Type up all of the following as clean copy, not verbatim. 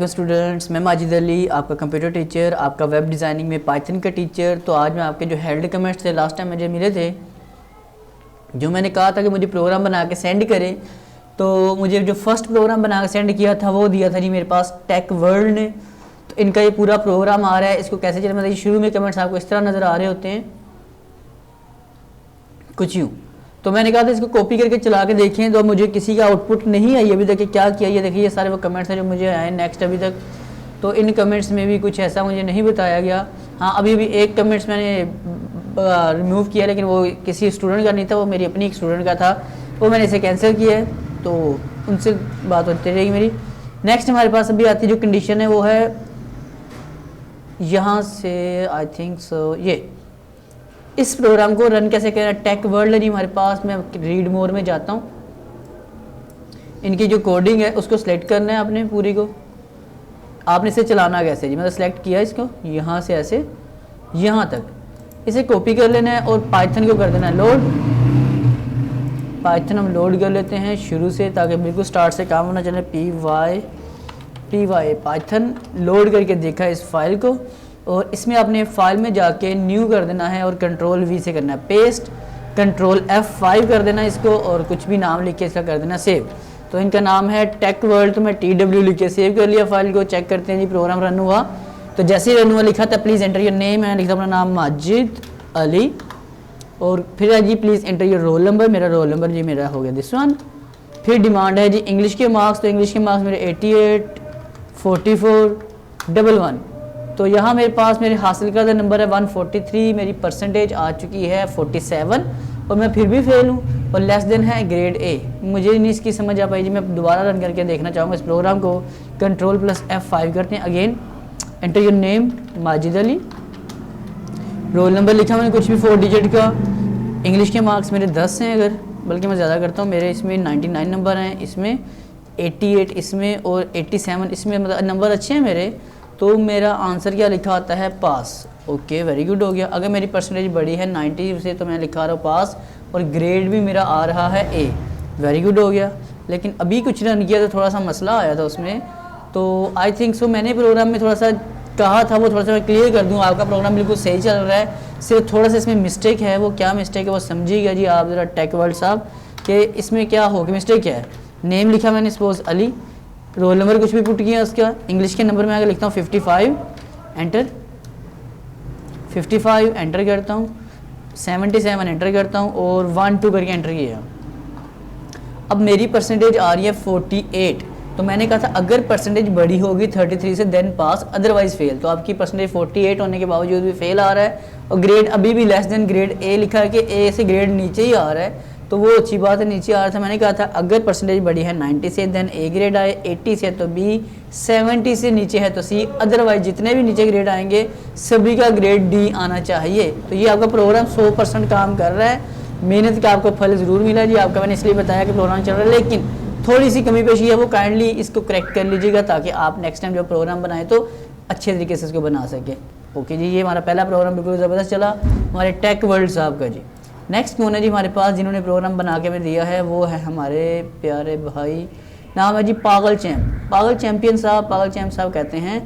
Students, मैं माजिद अली, आपका computer teacher, आपका वेब डिज़ाइनिंग में पाइथन का टीचर। तो आज मैं आपके जो हेल्ड कमेंट्स थे लास्ट टाइम मुझे मिले थे, जो मैंने कहा था कि मुझे प्रोग्राम बना के सेंड करें, तो मुझे जो फर्स्ट प्रोग्राम बना के सेंड किया था वो दिया था जी मेरे पास टेक वर्ल्ड ने। तो इनका ये पूरा प्रोग्राम आ रहा है, इसको कैसे चलें, मतलब शुरू में कमेंट्स आपको इस तरह नज़र आ रहे होते हैं कुछ यूँ। तो मैंने कहा था इसको कॉपी करके चला के देखें, तो मुझे किसी का आउटपुट नहीं आई अभी तक कि क्या किया। ये देखिए ये सारे वो कमेंट्स हैं जो मुझे आए नेक्स्ट अभी तक। तो इन कमेंट्स में भी कुछ ऐसा मुझे नहीं बताया गया। हाँ, अभी भी एक कमेंट्स मैंने रिमूव किया, लेकिन वो किसी स्टूडेंट का नहीं था, वो मेरी अपनी एक स्टूडेंट का था, वो मैंने इसे कैंसिल किया है। तो उनसे बात होती रहेगी मेरी। नेक्स्ट हमारे पास अभी आती जो कंडीशन है वो है यहाँ से, आई थिंक सो, ये इस प्रोग्राम को रन कैसे करना। टेक वर्ल्ड है जी हमारे पास। मैं रीड मोर में जाता हूँ, इनकी जो कोडिंग है उसको सिलेक्ट करना है आपने पूरी को। आपने इसे चलाना कैसे जी, मतलब सेलेक्ट किया इसको यहाँ से ऐसे यहाँ तक, इसे कॉपी कर लेना है और पाइथन को कर देना है लोड। पाइथन हम लोड कर लेते हैं शुरू से, ताकि बिल्कुल स्टार्ट से काम होना चले। पी वाई पाइथन लोड करके देखा इस फाइल को, और इसमें आपने फाइल में जाके न्यू कर देना है और कंट्रोल वी से करना है पेस्ट, कंट्रोल F5 कर देना इसको, और कुछ भी नाम लिख के इसका कर देना सेव। तो इनका नाम है टेक वर्ल्ड, तो मैं TW लिख के सेव कर लिया फाइल को। चेक करते हैं जी प्रोग्राम रन हुआ। तो जैसे ही रन हुआ लिखा था प्लीज़ एंटर योर नेम, मैंने लिखा अपना नाम माजिद अली, और फिर है जी please enter your roll number. मेरा रोल नंबर जी मेरा हो गया दिस वन। फिर डिमांड है जी इंग्लिश के मार्क्स, तो इंग्लिश के मार्क्स मेरे 88 44 11। तो यहाँ मेरे पास मेरे हासिल करदा नंबर है 143, मेरी परसेंटेज आ चुकी है 47, और मैं फिर भी फेल हूँ, और लेस देन है ग्रेड ए। मुझे नहीं इसकी समझ आ पाई जी, मैं दोबारा रन करके देखना चाहूँगा इस प्रोग्राम को। कंट्रोल प्लस F5 करते हैं, again enter your name Majid Ali, roll number लिखा मैंने कुछ भी 4 डिजिट का। इंग्लिश के मार्क्स मेरे 10 हैं, अगर बल्कि मैं ज़्यादा करता हूँ, मेरे इसमें 99 नंबर हैं, इसमें 88 इसमें और 87 इसमें, मतलब नंबर अच्छे हैं मेरे। तो मेरा आंसर क्या लिखा आता है पास। ओके, वेरी गुड हो गया। अगर मेरी परसेंटेज बड़ी है 90 से, तो मैं लिखा रहा हूँ पास, और ग्रेड भी मेरा आ रहा है ए। वेरी गुड हो गया। लेकिन अभी कुछ रन किया तो थोड़ा सा मसला आया था उसमें, तो आई थिंक सो मैंने प्रोग्राम में थोड़ा सा कहा था, वो थोड़ा सा मैं क्लियर कर दूँ। आपका प्रोग्राम बिल्कुल सही चल रहा है, सिर्फ थोड़ा सा इसमें मिस्टेक है। वो क्या मिस्टेक है वो समझिएगा जी आप ज़रा टेक वर्ल्ड साहब, कि इसमें क्या हो गया, मिस्टेक क्या है। नेम लिखा मैंने सपोज अली, रोल नंबर कुछ भी पुट किया उसका। इंग्लिश के नंबर में आगे लिखता हूँ 55, एंटर 55 एंटर करता हूँ, 77 एंटर करता हूँ, और 1 2 करके एंटर किया। अब मेरी परसेंटेज आ रही है 48। तो मैंने कहा था अगर परसेंटेज बड़ी होगी 33 से देन पास, अदरवाइज फेल। तो आपकी परसेंटेज 48 होने के बावजूद भी फेल आ रहा है, और ग्रेड अभी भी लेस देन ग्रेड ए लिखा है कि ए से ग्रेड नीचे ही आ रहा है। तो वो अच्छी बात है, नीचे आ रहा था। मैंने कहा था अगर परसेंटेज बड़ी है 90 से देन ए ग्रेड आए, 80 से तो बी, 70 से नीचे है तो सी, अदरवाइज जितने भी नीचे ग्रेड आएंगे सभी का ग्रेड डी आना चाहिए। तो ये आपका प्रोग्राम 100% काम कर रहा है, मेहनत का आपको फल ज़रूर मिला जी। आपका मैंने इसलिए बताया कि प्रोग्राम चल रहा है, लेकिन थोड़ी सी कमी पेशी है, वो काइंडली इसको करेक्ट कर लीजिएगा, ताकि आप नेक्स्ट टाइम जब प्रोग्राम बनाए तो अच्छे तरीके से इसको बना सके। ओके जी, ये हमारा पहला प्रोग्राम बिल्कुल ज़बरदस्त चला हमारे टेक वर्ल्ड साहब का जी। नेक्स्ट कौन है जी हमारे पास जिन्होंने प्रोग्राम बना के हमें दिया है, वो है हमारे प्यारे भाई, नाम है जी पागल चैम्पियन साहब। पागल चैम्प साहब कहते हैं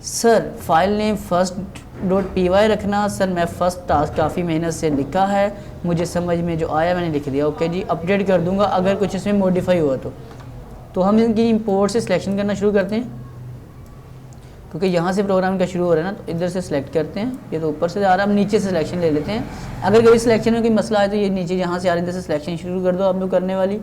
सर फाइल नेम first.py रखना। सर मैं फर्स्ट टास्क काफ़ी मेहनत से लिखा है, मुझे समझ में जो आया मैंने लिख दिया। ओके जी, अपडेट कर दूंगा अगर कुछ इसमें मॉडिफाई हुआ तो हम इनकी इंपोर्ट से सिलेक्शन करना शुरू करते हैं, क्योंकि यहाँ से प्रोग्राम का शुरू हो रहा है ना, तो इधर से सिलेक्ट करते हैं। ये तो ऊपर से आ रहा है, हम नीचे से सिलेक्शन ले लेते हैं। अगर कभी सिलेक्शन में कोई मसला है तो ये नीचे यहाँ से आ रही है, इधर से सिलेक्शन शुरू कर दो आप लोग करने वाली,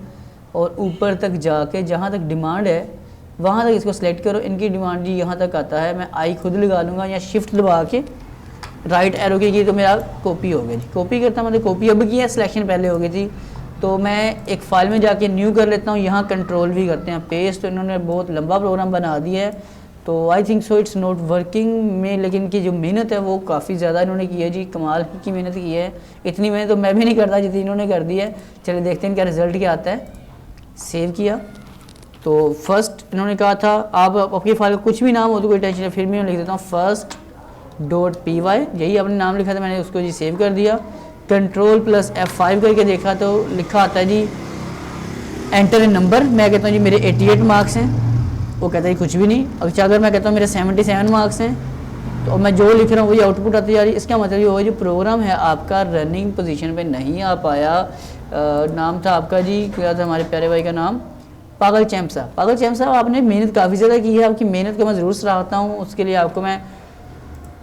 और ऊपर तक जाके जहाँ तक डिमांड है वहाँ तक इसको सिलेक्ट करो। इनकी डिमांड जी यहाँ तक आता है, मैं आई खुद लगा लूँगा, या शिफ्ट दबा के राइट एरो की तो मेरा कॉपी हो गई जी। कॉपी करता मतलब कॉपी अब की है, सिलेक्शन पहले हो गई थी। तो मैं एक फ़ाइल में जाके न्यू कर लेता हूँ, यहाँ कंट्रोल भी करते हैं पेस्ट। तो इन्होंने बहुत लंबा प्रोग्राम बना दिया है, तो I think so it's not working में, लेकिन की जो मेहनत है वो काफ़ी ज़्यादा इन्होंने की है जी, कमाल की मेहनत की है। इतनी मेहनत तो मैं भी नहीं करता जितनी इन्होंने कर दी है। चलिए देखते हैं इनका रिजल्ट क्या आता है। सेव किया तो फर्स्ट इन्होंने कहा था आप आपकी फाइल का कुछ भी नाम हो तो कोई टेंशन है, फिर भी मैं लिख देता हूँ first.py, यही अपने नाम लिखा था मैंने, उसको जी सेव कर दिया। कंट्रोल प्लस F5 करके देखा तो लिखा आता है जी एंटर ए नंबर। मैं कहता हूँ जी मेरे 88 मार्क्स हैं, वो कहता है कुछ भी नहीं। अच्छा अगर मैं कहता हूँ मेरे 77 मार्क्स हैं तो मैं जो लिख रहा हूँ वही आउटपुट आती जा रही है। इसका मतलब ये वो जो प्रोग्राम है आपका रनिंग पोजीशन पे नहीं आ पाया। नाम था आपका जी, क्या था हमारे प्यारे भाई का नाम, पागल चैम्प साहब। पागल चैम्प साहब आपने मेहनत काफ़ी ज़्यादा की है, आपकी मेहनत को मैं ज़रूर सराहता हूँ, उसके लिए आपको मैं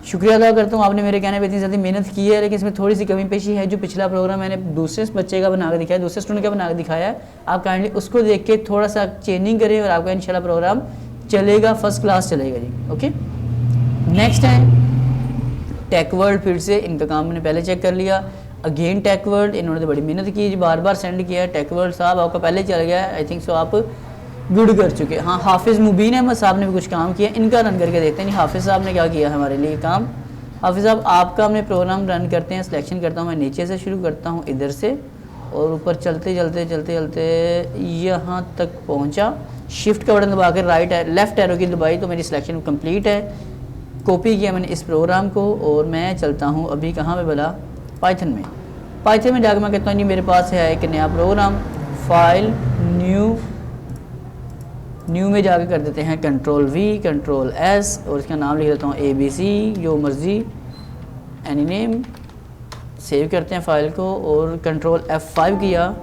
शुक्रिया अदा करता हूँ। आपने मेरे कहने पे इतनी ज़्यादा मेहनत की है, लेकिन इसमें थोड़ी सी कमी पेशी है। जो पिछला प्रोग्राम मैंने दूसरे बच्चे का बना के दिखाया, दूसरे स्टूडेंट का बना के दिखाया है, आप काइंडली उसको देख के थोड़ा सा चेंजिंग करें और आपका इंशाल्लाह प्रोग्राम चलेगा, फर्स्ट क्लास चलेगा जी। ओके, नेक्स्ट है टेक वर्ल्ड। फिर से इनका काम मैंने पहले चेक कर लिया। अगेन टेक वर्ल्ड, इन्होंने तो बड़ी मेहनत की, बार बार सेंड किया है। टेक वर्ल्ड साहब आपका पहले चल गया है, आई थिंक सो आप गुड कर चुके हैं। हाँ, हाफिज़ मुबीन अहमद साहब ने भी कुछ काम किया, इनका रन करके देखते हैं। हाफिज़ साहब ने क्या किया हमारे लिए काम। हाफिज़ साहब आपका हमने प्रोग्राम रन करते हैं, सिलेक्शन करता हूँ मैं, नीचे से शुरू करता हूँ इधर से और ऊपर चलते चलते चलते चलते यहाँ तक पहुँचा। शिफ्ट का बटन दबा कर राइट लेफ्ट एरो की दबाई तो मेरी सिलेक्शन कंप्लीट है। कॉपी किया मैंने इस प्रोग्राम को और मैं चलता हूँ अभी कहाँ पे बोला, पाइथन में। पाइथन में जाकर मैं कहता हूँ जी मेरे पास है एक नया प्रोग्राम, फाइल न्यू में जाकर कर देते हैं Ctrl+V Ctrl+S और इसका नाम लिख देता हूँ ABC, जो मर्ज़ी एनी नेम। सेव करते हैं फाइल को और Ctrl+F5 किया।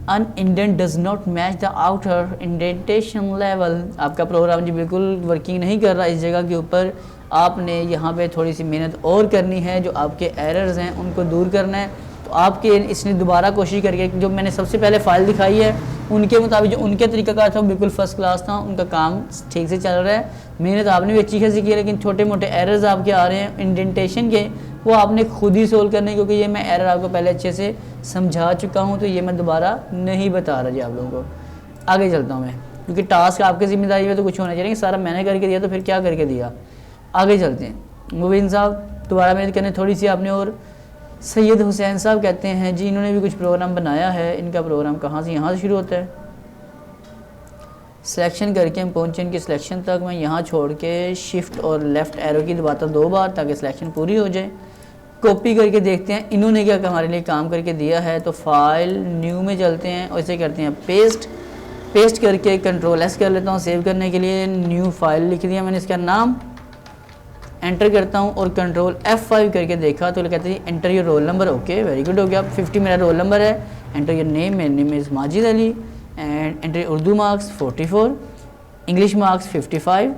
Unindent does not match the outer indentation level. आपका प्रोग्राम जी बिल्कुल वर्किंग नहीं कर रहा इस जगह के ऊपर। आपने यहाँ पे थोड़ी सी मेहनत और करनी है, जो आपके एरर्स हैं उनको दूर करना है। तो आपके इसने दोबारा कोशिश करके जो मैंने सबसे पहले फ़ाइल दिखाई है उनके मुताबिक जो उनके तरीक़ाकार था वो बिल्कुल फ़र्स्ट क्लास था, उनका काम ठीक से चल रहा है। मेहनत आपने भी अच्छी खासी की है, लेकिन छोटे मोटे एरर्स आपके आ रहे हैं इंडेंटेशन के, वो आपने खुद ही सोल्व करने, क्योंकि ये मैं एरर आपको पहले अच्छे से समझा चुका हूँ, तो ये मैं दोबारा नहीं बता रहा जी आप लोगों को। आगे चलता हूँ मैं, क्योंकि टास्क आपकी जिम्मेदारी में तो कुछ होना चाहिए, सारा मैंने करके दिया तो फिर क्या करके दिया। आगे चलते हैं। मुबीन साहब दोबारा मेहनत करने थोड़ी सी आपने। और सैयद हुसैन साहब कहते हैं जी इन्होंने भी कुछ प्रोग्राम बनाया है। इनका प्रोग्राम कहाँ से, यहाँ से शुरू होता है। सिलेक्शन करके हम पहुँचे इनकी सिलेक्शन तक। मैं यहाँ छोड़ के शिफ्ट और लेफ़्ट एरो की दबाता हूँ 2 बार ताकि सिलेक्शन पूरी हो जाए। कॉपी करके देखते हैं इन्होंने क्या हमारे लिए काम करके दिया है। तो फाइल न्यू में चलते हैं और इसे करते हैं पेस्ट करके Ctrl+S कर लेता हूँ सेव करने के लिए। न्यू फाइल लिख दिया मैंने, इसका नाम एंटर करता हूँ और Ctrl+F5 करके देखा तो कहते हैं enter your roll number. Okay, very good, हो गया। 50 मेरा रोल नंबर है। एंटर योर नेम, मेरा name is Majid Ali and enter Urdu marks 44, English marks 55,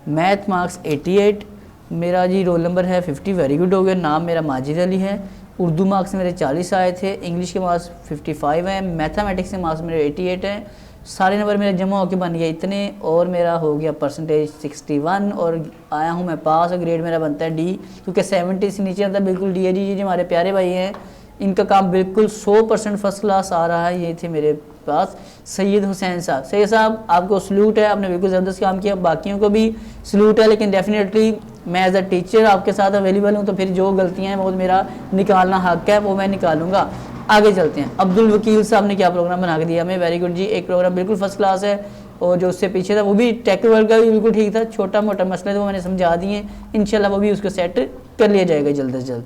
math marks 88, मेरा जी रोल नंबर है 50, वेरी गुड, हो गया। नाम मेरा माजिद अली है। उर्दू मार्क्स मेरे 40 आए थे, इंग्लिश के मार्क्स 55 हैं, मैथमेटिक्स के मार्क्स मेरे 88 हैं। सारे नंबर मेरे जमा होकर बन गया इतने और मेरा हो गया परसेंटेज 61 और आया हूँ मैं पास। और ग्रेड मेरा बनता है D, क्योंकि 70 से नीचे आता है बिल्कुल D है जी। जो हमारे प्यारे भाई हैं इनका काम बिल्कुल 100% फर्स्ट क्लास आ रहा है। ये थे मेरे पास सैयद हुसैन साहब। सैयद साहब आपको सलूट है, आपने बिल्कुल ज़बरदस्त काम किया। बाकियों को भी सलूट है, लेकिन डेफिनेटली मैं एज अ टीचर आपके साथ अवेलेबल हूँ, तो फिर जो गलतियाँ हैं वो मेरा निकालना हक है, वो मैं निकालूंगा। आगे चलते हैं। अब्दुल वकील साहब ने क्या प्रोग्राम बना के दिया हमें, वेरी गुड जी। एक प्रोग्राम बिल्कुल फर्स्ट क्लास है और जो उससे पीछे था वो भी टेक वर्ल्ड का भी बिल्कुल ठीक था। छोटा मोटा मसले तो वो मैंने समझा दिए, इंशाल्लाह वो भी उसको सेट कर लिया जाएगा जल्द से जल्द।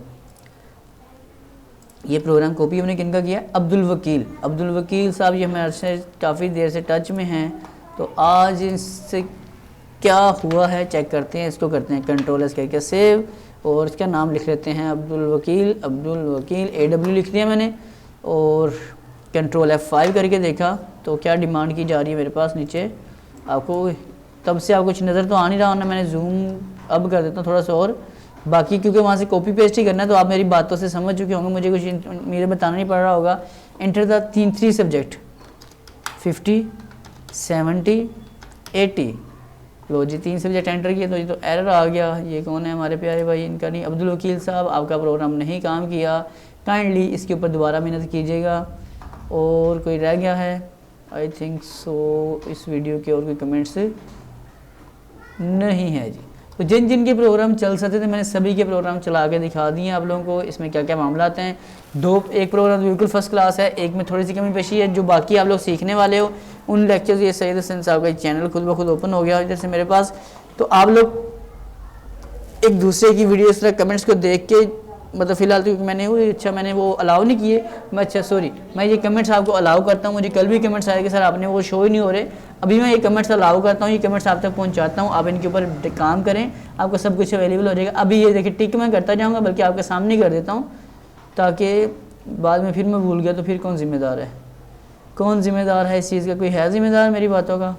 ये प्रोग्राम कॉपी हमने किनका किया, अब्दुल वकील साहब। ये हमारे से काफ़ी देर से टच में हैं, तो आज इनसे क्या हुआ है चेक करते हैं। इसको करते हैं Ctrl+S करके सेव और इसका नाम लिख लेते हैं अब्दुल वकील AW लिख दिया मैंने और Ctrl+F5 करके देखा तो क्या डिमांड की जा रही है मेरे पास नीचे। आपको तब से आपको कुछ नज़र तो आ नहीं रहा होना, मैंने जूम अब कर देता हूँ थोड़ा सा और। बाकी क्योंकि वहाँ से कॉपी पेस्ट ही करना है तो आप मेरी बातों से समझ चुके होंगे, मुझे कुछ मेरे बताना नहीं पड़ रहा होगा। Enter the 3 subject 50, 70, 80। लो जी 3 सब्जेक्ट एंटर किए तो ये तो एरर आ गया। ये कौन है हमारे प्यारे भाई, इनका नहीं। अब्दुल वकील साहब आपका प्रोग्राम नहीं काम किया, काइंडली इसके ऊपर दोबारा मेहनत कीजिएगा। और कोई रह गया है आई थिंक सो इस वीडियो के, और कोई कमेंट्स नहीं है जी। तो जिन जिन के प्रोग्राम चल सकते थे मैंने सभी के प्रोग्राम चला के दिखा दिए आप लोगों को। इसमें क्या क्या मामला आते हैं। एक प्रोग्राम तो बिल्कुल फर्स्ट क्लास है, एक में थोड़ी सी कमी पेशी है। जो बाकी आप लोग सीखने वाले हो उन लेक्चर्स, ये सैयद हुसैन साहब का चैनल खुद ब खुद ओपन हो गया इधर से मेरे पास, तो आप लोग एक दूसरे की वीडियो इस तरह कमेंट्स को देख के, मतलब फ़िलहाल तो मैंने वो अलाउ नहीं किए। मैं ये कमेंट्स आपको अलाउ करता हूँ। मुझे कल भी कमेंट्स आए कि सर आपने वो शो ही नहीं हो रहे। अभी मैं ये कमेंट्स अलाउ करता हूँ, ये कमेंट्स आप तक पहुँचाता हूँ, आप इनके ऊपर काम करें, आपको सब कुछ अवेलेबल हो जाएगा। अभी ये देखिए टिक मैं करता जाऊँगा, बल्कि आपके सामने कर देता हूँ, ताकि बाद में फिर मैं भूल गया तो फिर कौन ज़िम्मेदार है, कौन ज़िम्मेदार है इस चीज़ का? कोई है ज़िम्मेदार मेरी बातों का?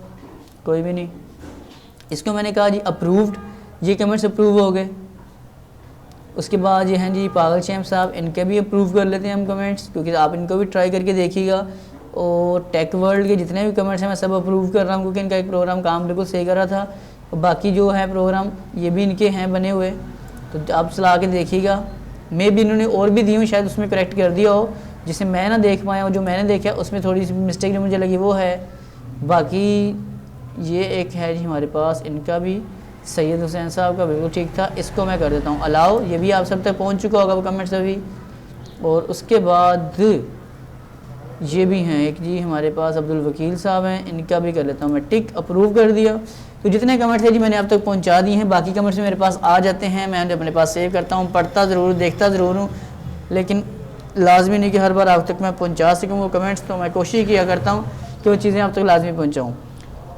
कोई भी नहीं। इसको मैंने कहा जी अप्रूव्ड, ये कमेंट्स अप्रूव हो गए। उसके बाद ये हैं जी पागल शैम साहब, इनके भी अप्रूव कर लेते हैं हम कमेंट्स, क्योंकि आप इनको भी ट्राई करके देखिएगा। और टेक वर्ल्ड के जितने भी कमेंट्स हैं मैं सब अप्रूव कर रहा हूँ, क्योंकि इनका एक प्रोग्राम काम बिल्कुल सही कर रहा था। और बाकी जो है प्रोग्राम ये भी इनके हैं बने हुए, तो आप चला के देखिएगा। मे भी इन्होंने और भी दी हूँ, शायद उसमें करेक्ट कर दिया हो, जिसे मैं ना देख पाया, और जो मैंने देखा उसमें थोड़ी सी मिस्टेक जो मुझे लगी वो है। बाकी ये एक है जी हमारे पास, इनका भी सैयद हुसैन साहब का बिल्कुल ठीक था, इसको मैं कर देता हूँ अलाउ, ये भी आप सब तक पहुँच चुका होगा वो कमेंट्स अभी। और उसके बाद ये भी हैं एक जी हमारे पास अब्दुल वकील साहब हैं, इनका भी कर लेता हूँ मैं टिक, अप्रूव कर दिया। तो जितने कमेंट्स थे जी मैंने आप तक पहुँचा दिए हैं। बाकी कमेंट्स मेरे पास आ जाते हैं, मैं अपने पास सेव करता हूँ, पढ़ता ज़रूर, देखता ज़रूर हूँ, लेकिन लाजमी नहीं कि हर बार आप तक मैं पहुँचा सकूँ वो कमेंट्स। तो मैं कोशिश किया करता हूँ कि वो चीज़ें आप तक लाजमी पहुँचाऊँ।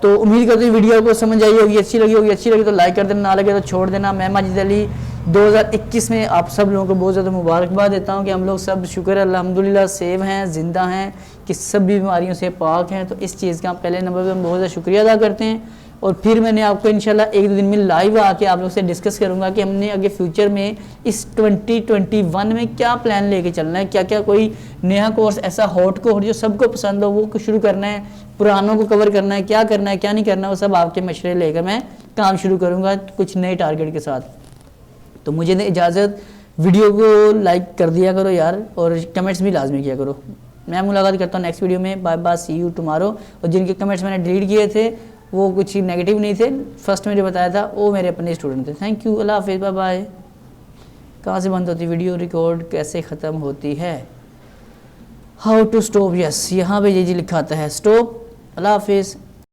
तो उम्मीद करते हैं वीडियो को समझ आई होगी, अच्छी लगी होगी। अच्छी लगी तो लाइक कर देना, ना लगे तो छोड़ देना। मैं माजिद अली 2021 में आप सब लोगों को बहुत ज़्यादा मुबारकबाद देता हूँ कि हम लोग सब शुक्र अल्हम्दुलिल्लाह सेव हैं, ज़िंदा हैं, कि सब बीमारियों से पाक हैं। तो इस चीज़ का पहले नंबर पर हम बहुत ज़्यादा शुक्रिया अदा करते हैं। और फिर मैंने आपको इंशाल्लाह एक दो दिन में लाइव आके आप लोग से डिस्कस करूंगा कि हमने आगे फ्यूचर में इस 2021 में क्या प्लान लेके चलना है, क्या क्या कोई नया कोर्स ऐसा हॉट कोर्स जो सबको पसंद हो वो शुरू करना है, पुरानों को कवर करना है, क्या करना है क्या नहीं करना, वो सब आपके मशवरे लेकर मैं काम शुरू करूँगा कुछ नए टारगेट के साथ। तो मुझे दे इजाज़त, वीडियो को लाइक कर दिया करो यार, और कमेंट्स भी लाजमी किया करो। मैं मुलाकात करता हूँ नेक्स्ट वीडियो में। Bye bye, see you tomorrow. और जिनके कमेंट्स मैंने डिलीट किए थे वो कुछ नेगेटिव नहीं थे, फर्स्ट में जो बताया था वो मेरे अपने स्टूडेंट थे। थैंक यू, अल्लाह हाफिज़, बाय बाय। कहाँ से बंद होती वीडियो रिकॉर्ड, कैसे ख़त्म होती है, हाउ टू स्टॉप, यस यहाँ पे ये जी लिखा आता है स्टॉप। अल्लाह हाफिज़।